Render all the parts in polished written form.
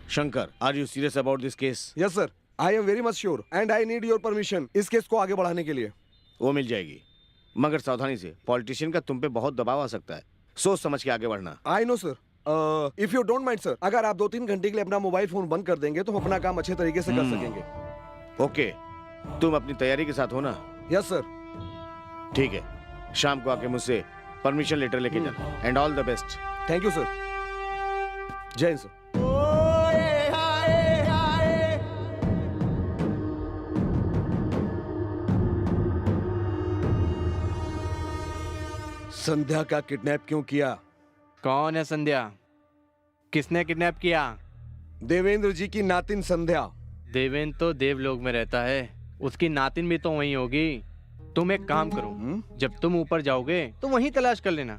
Shankar, are you serious about this case? Yes sir, I am very much sure and I need your permission इस case को आगे बढ़ाने के लिए। वो मिल जाएगी, मगर सावधानी से। पॉलिटिशियन का तुम पे बहुत दबाव आ सकता है, सोच समझ के आगे बढ़ना। I know sir, if you don't mind sir, अगर आप 2-3 घंटे के लिए अपना मोबाइल फोन बंद कर देंगे तो हम अपना काम अच्छे तरीके से कर सकेंगे। ओके, तुम अपनी तैयारी के साथ हो ना? Yes sir. ठीक है, शाम को आके मुझसे परमिशन लेटर लेके जाना। And all the best. Thank you sir. जय हिंद सर। संध्या का किडनैप क्यों किया? कौन है संध्या? किसने किडनैप किया? देवेंद्र जी की नातिन संध्या। देवेंद्र तो देवलोक में रहता है, उसकी नातिन भी तो वहीं होगी। तुम एक काम करो, जब तुम ऊपर जाओगे तो वहीं तलाश कर लेना।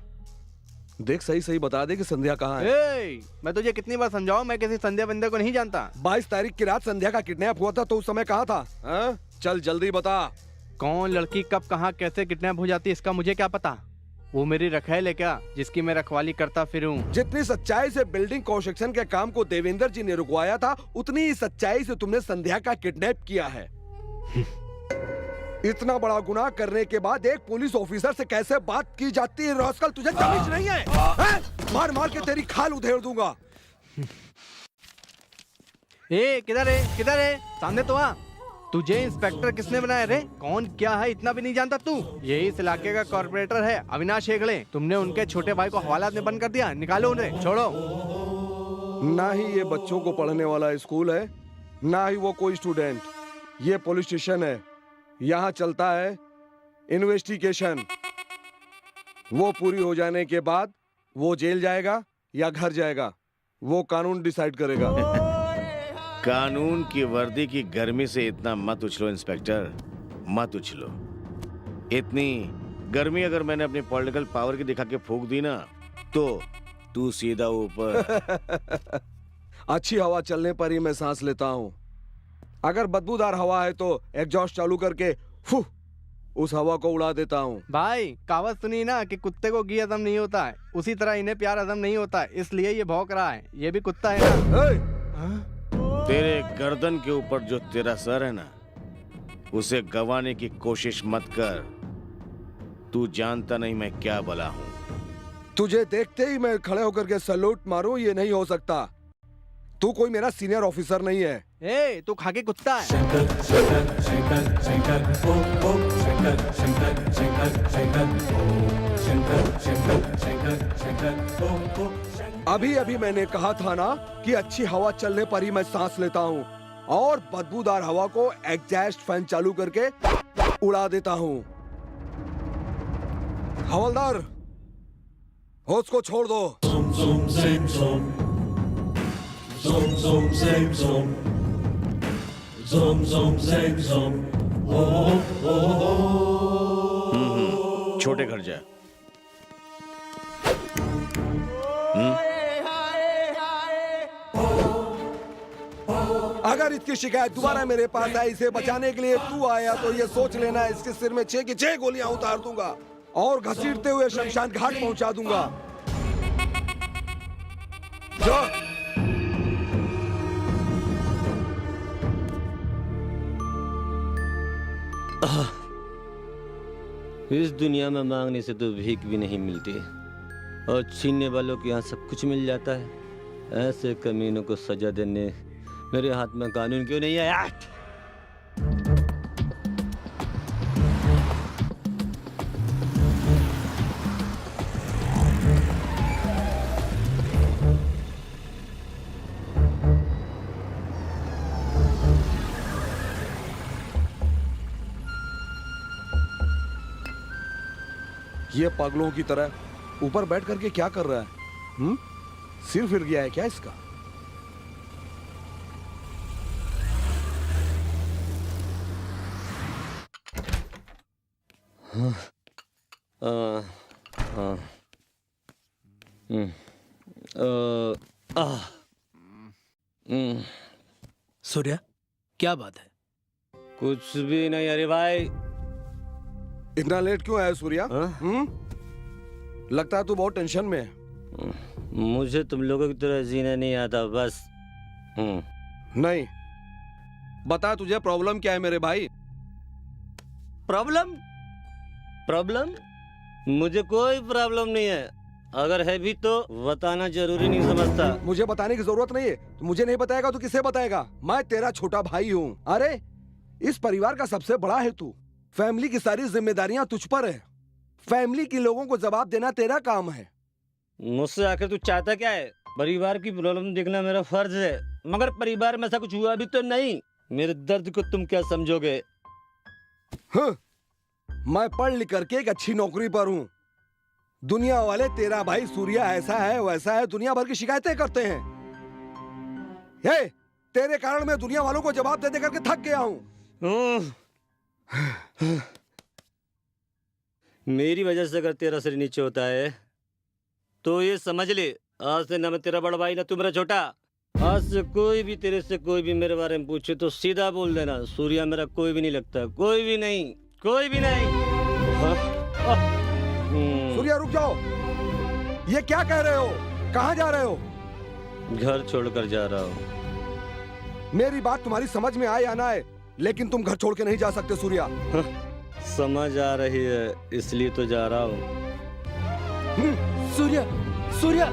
देख सही सही बता दे कि संध्या कहाँ है। मैं तुझे कितनी बार समझाऊं, मैं किसी संध्या बंदे को नहीं जानता। 22 तारीख की रात संध्या का किडनैप हुआ था तो उस समय कहाँ था? हाँ? चल जल्दी बता। कौन लड़की कब कहाँ कैसे किडनैप हो जाती है इसका मुझे क्या पता। वो मेरी रखैल है क्या, जिसकी मैं रखवाली करता फिरूं? जितनी सच्चाई से बिल्डिंग कंस्ट्रक्शन के काम को देवेंद्र जी ने रुकवाया था, उतनी ही सच्चाई से तुमने संध्या का किडनैप किया है। इतना बड़ा गुनाह करने के बाद एक पुलिस ऑफिसर से कैसे बात की जाती है? रास्कल, तुझे तमीज नहीं है? मार मार के तेरी खाल उधेड़ दूंगा। किधर है? सामने तो आ। तुझे इंस्पेक्टर किसने बनाया रे? कौन क्या है इतना भी नहीं जानता तू? यही इस इलाके का कॉर्पोरेटर है अविनाश हेगड़े। तुमने उनके छोटे भाई को हवालात में बंद कर दिया, निकालो उन्हें, छोड़ो। ना ही ये बच्चों को पढ़ने वाला स्कूल है, ना ही वो कोई स्टूडेंट। ये पुलिस स्टेशन है, यहाँ चलता है इन्वेस्टिगेशन। वो पूरी हो जाने के बाद वो जेल जाएगा या घर जाएगा, वो कानून डिसाइड करेगा। कानून की वर्दी की गर्मी से इतना मत उछलो इंस्पेक्टर, मत उछलो। इतनी गर्मी अगर मैंने अपनी पॉलिटिकल पावर की दिखा के फूंक दी ना, तो तू सीधा ऊपर। अच्छी हवा चलने पर ही मैं सांस लेता हूँ। अगर बदबूदार हवा है तो एग्जॉस्ट चालू करके फू उस हवा को उड़ा देता हूँ। भाई कहावत सुनी ना कि कुत्ते को घी हजम नहीं होता है, उसी तरह इन्हें प्यार हजम नहीं होता है, इसलिए ये भौंक रहा है। ये भी कुत्ता है ना? तेरे गर्दन के ऊपर जो तेरा सर है ना, उसे गंवाने की कोशिश मत कर। तू जानता नहीं मैं क्या बला हूँ। तुझे देखते ही मैं खड़े होकर के सैल्यूट मारूं, ये नहीं हो सकता। तू कोई मेरा सीनियर ऑफिसर नहीं है। तू खाकी कुत्ता है। शंकर शंकर शंकर शंकर ओ शंकर शंकर शंकर शंकर ओ शंकर शंकर शंकर शंकर ओ। अभी अभी मैंने कहा था ना कि अच्छी हवा चलने पर ही मैं सांस लेता हूँ, और बदबूदार हवा को एग्जॉस्ट फैन चालू करके उड़ा देता हूँ। हवलदार, होश को छोड़ दो। Zoom zoom same zoom. Zoom zoom same zoom. Zoom zoom same zoom. Oh oh oh. छोटे घर जा। अगर इसकी शिकायत दोबारा मेरे पास आई, इसे बचाने के लिए तू आया, तो ये सोच लेना इसके सिर में 6 की 6 गोलियां उतार दूंगा और घसीटते हुए शमशान घाट पहुंचा दूंगा। जा। इस दुनिया में मांगने से तो भीख भी नहीं मिलती, और छीनने वालों के यहाँ सब कुछ मिल जाता है। ऐसे कमीनों को सजा देने मेरे हाथ में कानून क्यों नहीं आया? ये पागलों की तरह ऊपर बैठ करके क्या कर रहा है? सिर फिर गया है क्या इसका? सूर्या, क्या बात है? कुछ भी नहीं। अरे भाई, इतना लेट क्यों आया सूर्या? लगता है तू बहुत टेंशन में है। मुझे तुम लोगों की तरह जीना नहीं आता, बस नहीं, बता तुझे प्रॉब्लम क्या है मेरे भाई? प्रॉब्लम? प्रॉब्लम? मुझे कोई प्रॉब्लम नहीं है, अगर है भी तो बताना जरूरी नहीं समझता। मुझे बताने की जरूरत नहीं है। तू मुझे नहीं बताएगा तो किसे बताएगा? मैं तेरा छोटा भाई हूँ। अरे इस परिवार का सबसे बड़ा है तू। फैमिली की सारी जिम्मेदारियां तुझ पर है। फैमिली के लोगों को जवाब देना तेरा काम है। मुझसे आखिर तू चाहता क्या है? परिवार की प्रॉब्लम देखना मेरा फर्ज है, मगर परिवार में ऐसा कुछ हुआ भी तो नहीं। मेरे दर्द को तुम क्या समझोगे? हाँ, मैं पढ़ लिख करके एक अच्छी नौकरी पर हूँ। दुनिया वाले तेरा भाई सूर्या ऐसा है वैसा है दुनिया भर की शिकायतें करते हैं। हे, तेरे कारण मैं दुनिया वालों को जवाब दे दे करके थक गया हूँ। मेरी वजह से अगर तेरा सिर नीचे होता है तो ये समझ ले, आज से ना मैं तेरा बड़ा भाई ना तू मेरा छोटा। आज से कोई भी तेरे से कोई भी मेरे बारे में पूछे तो सीधा बोल देना, सूर्या मेरा कोई भी नहीं लगता, कोई भी नहीं, कोई भी नहीं। सूर्या रुक जाओ, ये क्या कह रहे हो? कहाँ जा रहे हो? घर छोड़कर जा रहा हूँ। मेरी बात तुम्हारी समझ में आए या ना आए, लेकिन तुम घर छोड़ के नहीं जा सकते सूर्या। समझ आ रही है इसलिए तो जा रहा हूँ। सूर्या, सूर्या।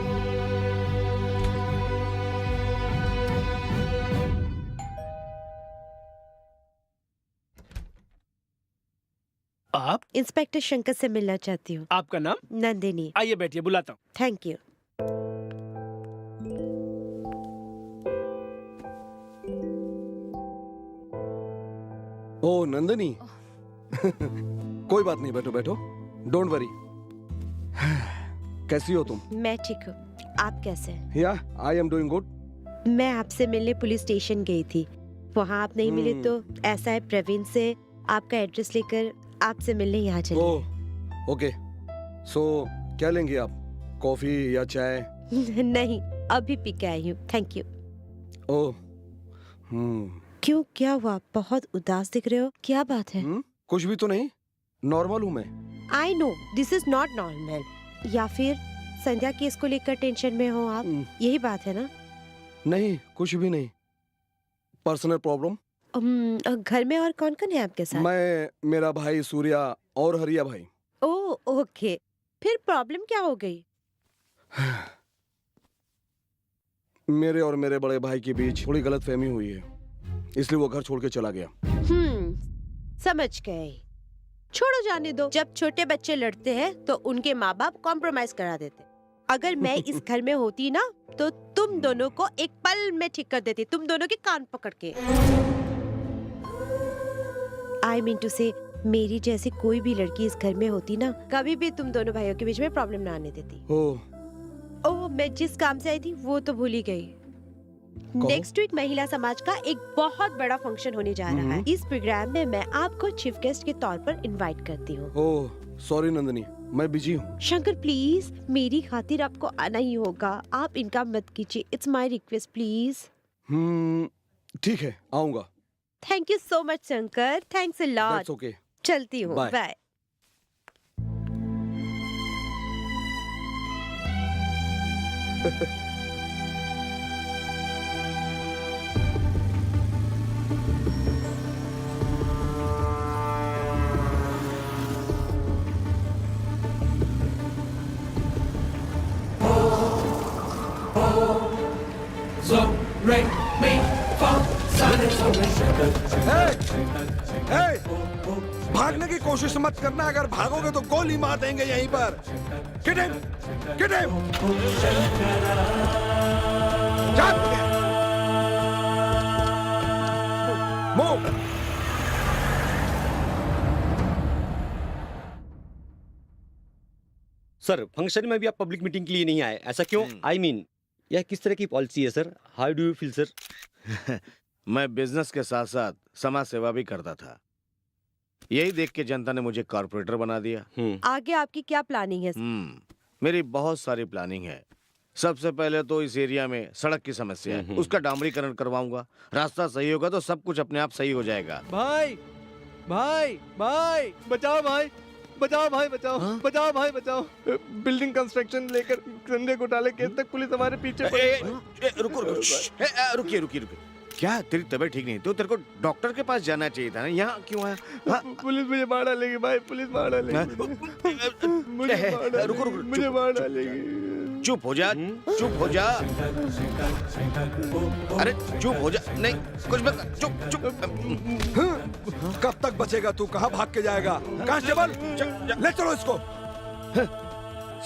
आप? इंस्पेक्टर शंकर से मिलना चाहती हूँ। आपका नाम? नंदिनी। आइए बैठिए, बुलाता हूँ। Thank you. ओ नंदिनी। कोई बात नहीं, बैठो बैठो, डोंट वरी। कैसी हो तुम? मैं ठीक हूँ, आप कैसे हैं? या आई एम डूइंग गुड। मैं आपसे मिलने पुलिस स्टेशन गई थी, वहाँ आप नहीं मिले तो ऐसा है प्रवीण से आपका एड्रेस लेकर आपसे मिलने यहाँ चले। ओह ओके, सो क्या लेंगे आप? कॉफी या चाय? नहीं, अभी पी के आई हूँ, थैंक यू। ओह क्यों, क्या हुआ? बहुत उदास दिख रहे हो, क्या बात है? कुछ भी तो नहीं, नॉर्मल हूँ मैं। I know this is not normal. या फिर संध्या केस को लेकर टेंशन में हो आप, यही बात है ना? नहीं, कुछ भी नहीं, पर्सनल प्रॉब्लम। घर में और कौन कौन है आपके साथ? मैं, मेरा भाई सूर्या और हरिया भाई। ओह ओके, फिर प्रॉब्लम क्या हो गई? मेरे और मेरे बड़े भाई के बीच थोड़ी गलतफहमी हुई है, इसलिए वो घर छोड़ के चला गया। समझ गए, छोड़ो जाने दो। जब छोटे बच्चे लड़ते हैं तो उनके माँ बाप कॉम्प्रोमाइज करा देते। अगर मैं इस घर में होती ना तो तुम दोनों को एक पल में ठीक कर देती, तुम दोनों के कान पकड़ के। आई मीन टू से, मेरी जैसी कोई भी लड़की इस घर में होती ना, कभी भी तुम दोनों भाइयों के बीच में प्रॉब्लम ना आने देती। ओह, मैं जिस काम से आई थी वो तो भूल ही गई। नेक्स्ट वीक महिला समाज का एक बहुत बड़ा फंक्शन होने जा रहा है। इस प्रोग्राम में मैं आपको चीफ गेस्ट के तौर पर इनवाइट करती हूँ। ओह सॉरी नंदिनी, मैं बिजी हूँ। शंकर प्लीज, मेरी खातिर आपको आना ही होगा, आप इनका मत कीजिए, इट्स माय रिक्वेस्ट प्लीज। ठीक है, आऊंगा। Thank you so much Shankar, thanks a lot. That's okay. चलती हूँ, Bye. Bye. So, re, mi, fa, sa, re, so, re, भागने की कोशिश मत करना, अगर भागोगे तो गोली मार देंगे यहीं पर। Get him! Get him! Move! Sir, function में भी आप पब्लिक मीटिंग के लिए नहीं आए, ऐसा क्यों? आई मीन, यह किस तरह की पॉलिसी है sir? How do you feel sir? मैं बिजनेस के साथ साथ समाज सेवा भी करता था, यही देख के जनता ने मुझे कॉर्पोरेटर बना दिया। आगे आपकी क्या प्लानिंग है? मेरी बहुत सारी प्लानिंग है। सबसे पहले तो इस एरिया में सड़क की समस्या है, उसका डामरीकरण करवाऊंगा। रास्ता सही होगा तो सब कुछ अपने आप सही हो जाएगा। भाई, भाई, भाई, बचाओ भाई। बचाओ भाई बचाओ, हाँ? बचाओ भाई बचाओ। बिल्डिंग कंस्ट्रक्शन लेकर संजय घोटाले केस तक पुलिस हमारे पीछे पड़ी है। रुको रुको, रुकिए रुकिए रुकिए। क्या तेरी तबीयत ठीक नहीं तो तेरे को डॉक्टर के पास जाना चाहिए था ना, यहाँ क्यों आया? हाँ? पुलिस मुझे मार डालेगी भाई, पुलिस मार डालेगी, मुझे मार डालेगी, रुको, रुको, मुझे चुप, मार चुप, डालेगी। चुप हो जा, चुप हो जा। अरे चुप हो जा, नहीं कुछ मत, चुप चुप। कब तक बचेगा तू? कहाँ भाग के जाएगा? कांस्टेबल ले चलो इसको।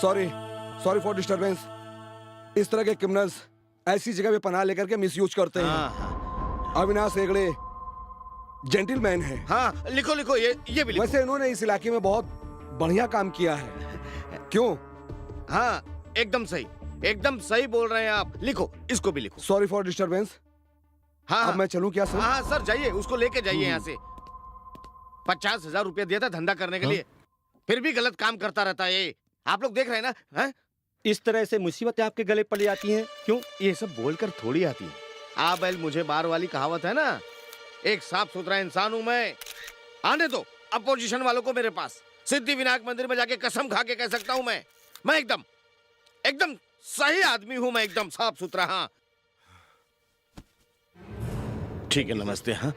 Sorry sorry for disturbance. इस तरह के क्रिमिनल्स ऐसी जगह पे पनाह लेकर के मिसयूज करते हैं। अविनाश हेगड़े जेंटलमैन है। हाँ लिखो लिखो, ये भी लिखो। वैसे इन्होंने इस इलाके में बहुत बढ़िया काम किया है। क्यों? हाँ एकदम सही बोल रहे हैं आप। लिखो, इसको भी लिखो। Sorry for disturbance. हाँ अब मैं चलूं क्या सर? हाँ सर जाइए, उसको लेके जाइए यहाँ से। 50,000 रुपया दिया था धंधा करने के लिए, फिर भी गलत काम करता रहता है ये। आप लोग देख रहे हैं ना? हाँ? इस तरह से मुसीबतें आपके गले पड़ जाती हैं क्यों? ये सब बोलकर थोड़ी आती है। आ बैल मुझे बार वाली कहावत है ना, एक साफ सुथरा इंसान हूं मैं। आने दो अपोजिशन वालों को मेरे पास। सिद्धि विनायक मंदिर में जाके कसम खा के कह सकता हूं मैं एकदम सही आदमी हूं मैं, एकदम साफ सुथरा। हाँ ठीक है, नमस्ते। हाँ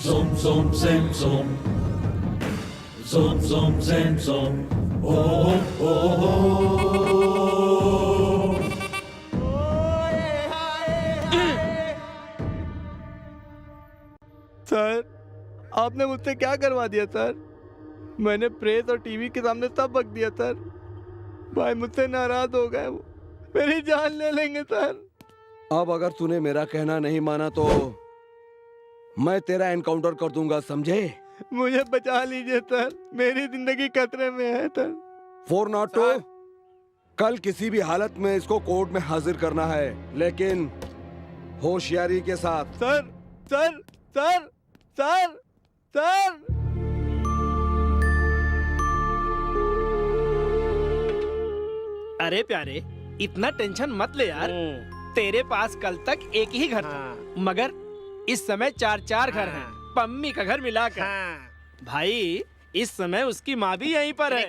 Zoom, zoom, zem, zoom. Zoom, zoom, zem, zoom. Oh, oh, oh, oh. Sir आपने मुझसे क्या करवा दिया सर? मैंने प्रेस और टीवी के सामने सब बक दिया सर। भाई मुझसे नाराज हो गए, वो मेरी जान ले लेंगे सर। अब अगर तूने मेरा कहना नहीं माना तो मैं तेरा एनकाउंटर कर दूंगा, समझे? मुझे बचा लीजिए सर, मेरी जिंदगी खतरे में है सर। 402 कल किसी भी हालत में इसको कोर्ट में हाजिर करना है, लेकिन होशियारी के साथ। Sir sir sir sir sir अरे प्यारे, इतना टेंशन मत ले यार। तेरे पास कल तक एक ही घर था, मगर इस समय 4-4 घर हैं, पम्मी का घर मिलाकर। भाई इस समय उसकी माँ भी यहीं पर है।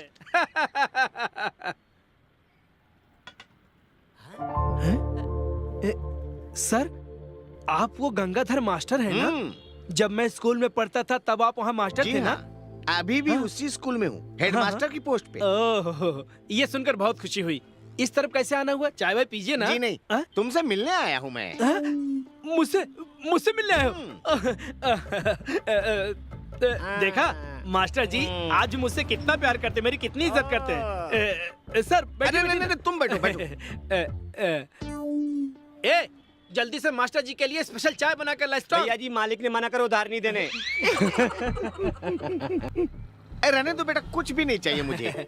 सर आप वो गंगाधर मास्टर हैं ना? जब मैं स्कूल में पढ़ता था तब आप वहाँ मास्टर थे ना? अभी भी उसी स्कूल में हूँ, हेडमास्टर की पोस्ट पे। ओह, ये सुनकर बहुत खुशी हुई। इस तरफ कैसे आना हुआ? चाय वाय पीजिए ना। जी नहीं, तुमसे मिलने आया हूँ मैं। मुझसे मिलने आए हो? देखा मास्टर जी आज मुझसे कितना प्यार करते, मेरी कितनी इज्जत करते हैं। सर बैठो। नहीं, तुम बैठो। ए जल्दी से मास्टर जी के लिए स्पेशल चाय बना कर ला। भैया जी मालिक ने मना करो, उधार नहीं देने। रहने दो बेटा, कुछ भी नहीं चाहिए मुझे।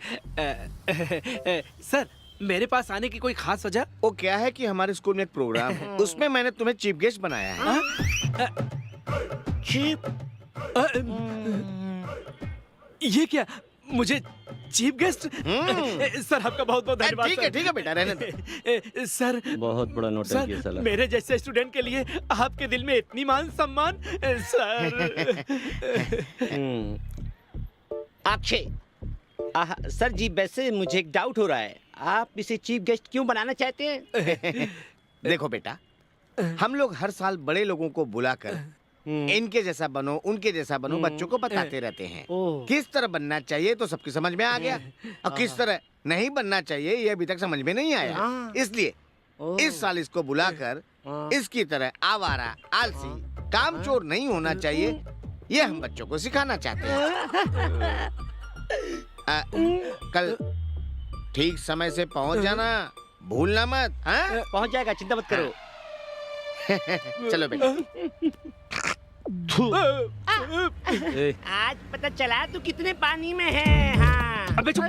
सर मेरे पास आने की कोई खास वजह? वो क्या है कि हमारे स्कूल में एक प्रोग्राम है, उसमें मैंने तुम्हें चीफ गेस्ट बनाया है। चीफ? ये क्या, मुझे चीफ गेस्ट? सर आपका बहुत बहुत धन्यवाद। ठीक है बेटा, रहने दो। सर बहुत बड़ा नोटंकी है साला। मेरे जैसे स्टूडेंट के लिए आपके दिल में इतनी मान सम्मान। सर अक्षय, सर जी वैसे मुझे एक डाउट हो रहा है, आप इसे चीफ गेस्ट क्यों बनाना चाहते हैं? देखो बेटा, हम लोग हर साल बड़े लोगों को बुलाकर इनके जैसा बनो, उनके जैसा बनो, बच्चों को बताते रहते हैं किस तरह बनना चाहिए। तो सबकी समझ में आ गया, और किस तरह नहीं बनना चाहिए ये अभी तक समझ में नहीं आया। इसलिए इस साल इसको बुलाकर इसकी तरह आवारा, आलसी, कामचोर नहीं होना चाहिए, ये हम बच्चों को सिखाना चाहते हैं। कल ठीक समय से पहुंच जाना, भूलना मत। हाँ? पहुंच जाएगा, चिंता मत करो। चलो बेटा। आज पता चला तू कितने पानी में है। हाँ। अबे चुप।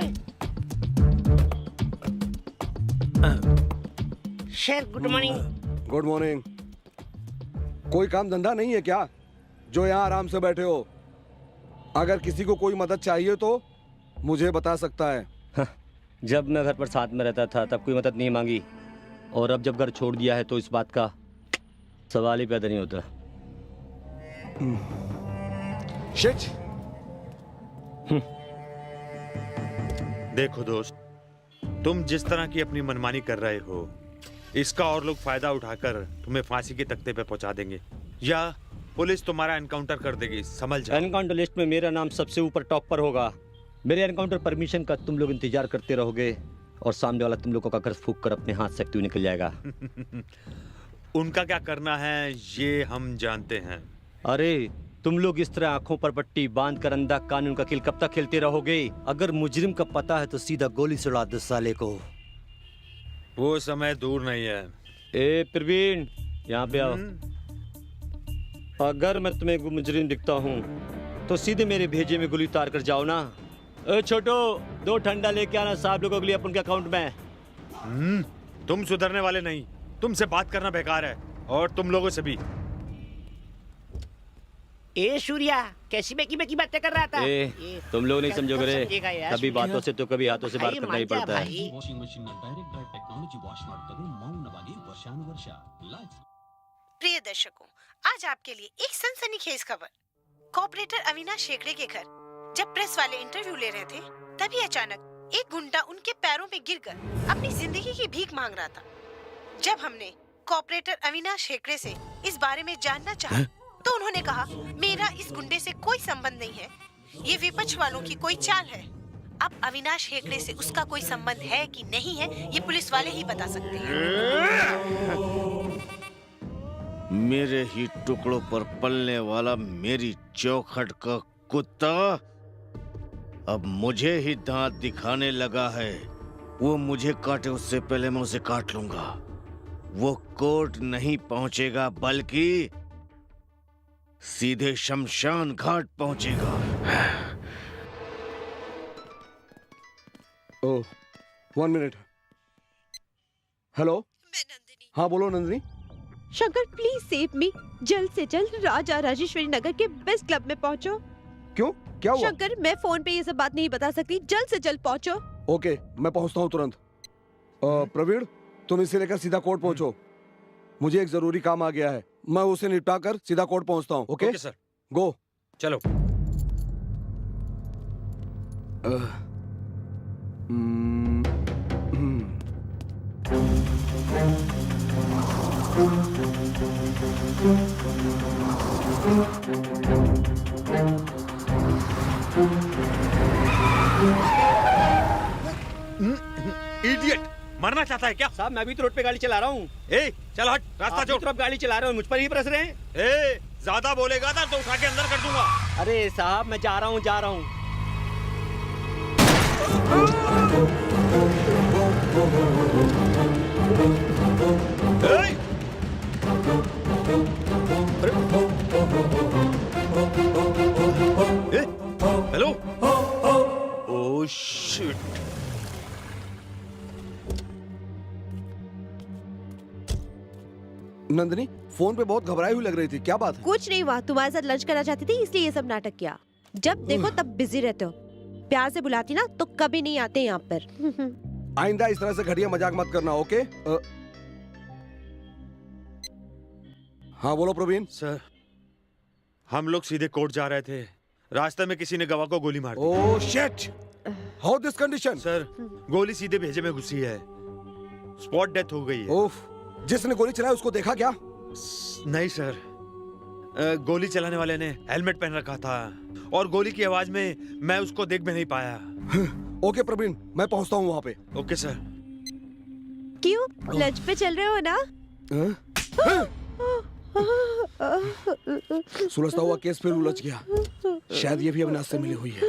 Sir good morning. Good morning. कोई काम धंधा नहीं है क्या जो यहाँ आराम से बैठे हो? अगर किसी को कोई मदद चाहिए तो मुझे बता सकता है। जब मैं घर पर साथ में रहता था तब कोई मदद नहीं मांगी, और अब जब घर छोड़ दिया है तो इस बात का सवाल ही पैदा नहीं होता। शिट। देखो दोस्त, तुम जिस तरह की अपनी मनमानी कर रहे हो, इसका और लोग फायदा उठाकर तुम्हें फांसी के तख्ते पे पहुंचा देंगे या पुलिस तुम्हारा एनकाउंटर कर देगी, समझ जाओ। एनकाउंटर लिस्ट में मेरा नाम सबसे ऊपर टॉप पर होगा। मेरे एनकाउंटर परमिशन का तुम लोग इंतजार करते रहोगे और सामने वाला तुम लोगों का घर फूंक कर अपने हाथ से एक्टिव निकल जाएगा। उनका क्या करना है ये हम जानते हैं। अरे तुम लोग इस तरह आंखों पर पट्टी बांध कर अंधा कानून का खेल कब तक खेलते रहोगे? अगर मुजरिम का पता है तो सीधा गोली से उड़ा दो साले को। वो समय दूर नहीं है। ए प्रवीण, यहाँ पे आओ। अगर मैं तुम्हें मुजरिम दिखता हूँ तो सीधे मेरे भेजे में गोली उतार कर जाओ ना। ए छोटो, 2 ठंडा लेके आना साहब लोगों के लिए अपन के अकाउंट में। तुम सुधरने वाले नहीं, तुमसे बात करना बेकार है और तुम लोगों से भी। ए सूर्या, कैसी बेकी बेकी बातें कर रहा था? तुम लोग नहीं समझोगे रे, समझेगा यार, कभी बातों से तो कभी हाथों से बात भाई, करना ही मान जा पड़ता है। भाई। Washing machine direct dry technology wash ಮಾಡ್ತದೆ ಮೌನವಾಗಿ ವರ್ಷಾನುವರ್ಷ ಲೈಫ್। प्रिय दर्शकों, आज आपके लिए एक सनसनीखेज खबर। कॉर्पोरेटर अविनाश शेखड़े के घर जब प्रेस वाले इंटरव्यू ले रहे थे, तभी अचानक एक गुंडा उनके पैरों में गिरकर अपनी जिंदगी की भीख मांग रहा था। जब हमने कॉर्पोरेटर अविनाश शेखड़े से इस बारे में जानना चाहा, तो उन्होंने कहा, मेरा इस गुंडे से कोई संबंध नहीं है, ये विपक्ष वालों की कोई चाल है। अब अविनाश हेगड़े से उसका कोई संबंध है कि नहीं है, ये पुलिस वाले ही बता सकते हैं। मेरे ही टुकड़ों पर पलने वाला मेरी चौखट का कुत्ता अब मुझे ही दांत दिखाने लगा है। वो मुझे काटे उससे पहले मैं उसे काट लूंगा। वो कोर्ट नहीं पहुंचेगा बल्कि सीधे शमशान घाट पहुंचेगा। ओह, 1 मिनट। हेलो। मैं नंदिनी। हाँ बोलो Nandini. Shankar please save me. जल्द से जल्द राजा राजेश्वरी नगर के बेस्ट क्लब में पहुंचो। क्यों, क्या हुआ? शंकर, मैं फोन पे ये सब बात नहीं बता सकती, जल्द से जल्द पहुंचो। ओके, मैं पहुंचता हूँ तुरंत। प्रवीण, तुम इसे लेकर सीधा कोर्ट पहुंचो। मुझे एक जरूरी काम आ गया है, मैं उसे निपटा कर सीधा कोर्ट पहुंचता हूँ। ओके सर, गो। चलो। इडियट, मरना चाहता है क्या? साहब मैं भी तो रोड पे गाड़ी चला रहा हूँ। ए, चल हट, रास्ता छोड़। आप गाड़ी चला रहे हो, मुझ पर ही बरस रहे हैं। ए, ज्यादा बोलेगा ना तो उठा के अंदर कर दूंगा। अरे साहब मैं जा रहा हूँ। Hello. Oh shit. Nandini, phone पे बहुत घबराई हुई लग रही थी, क्या बात है? कुछ नहीं हुआ, तुम्हारे साथ लंच करना चाहती थी इसलिए ये सब नाटक किया। जब देखो तब बिजी रहते हो। प्यार से बुलाती ना तो कभी नहीं आते यहाँ पर। आइंदा इस तरह से घटिया मजाक मत करना, ओके? हाँ बोलो प्रवीण। सर, हम लोग सीधे कोर्ट जा रहे थे, रास्ते में किसी ने गवाह को गोली मार दी। Oh shit, how this condition? Sir, गोली सीधे भेजे में घुसी है, स्पॉट डेथ हो गई है। ओफ, जिसने गोली चलाई उसको देखा क्या? नहीं सर, गोली चलाने वाले ने हेलमेट पहन रखा था और गोली की आवाज में मैं उसको देख भी नहीं पाया। ओके प्रवीण, मैं पहुंचता हूँ वहाँ पे। Okay sir. क्यों, लंच पे चल रहे हो ना? सुलझता हुआ केस फिर उलझ गया। शायद ये भी अविनाश से मिली हुई है।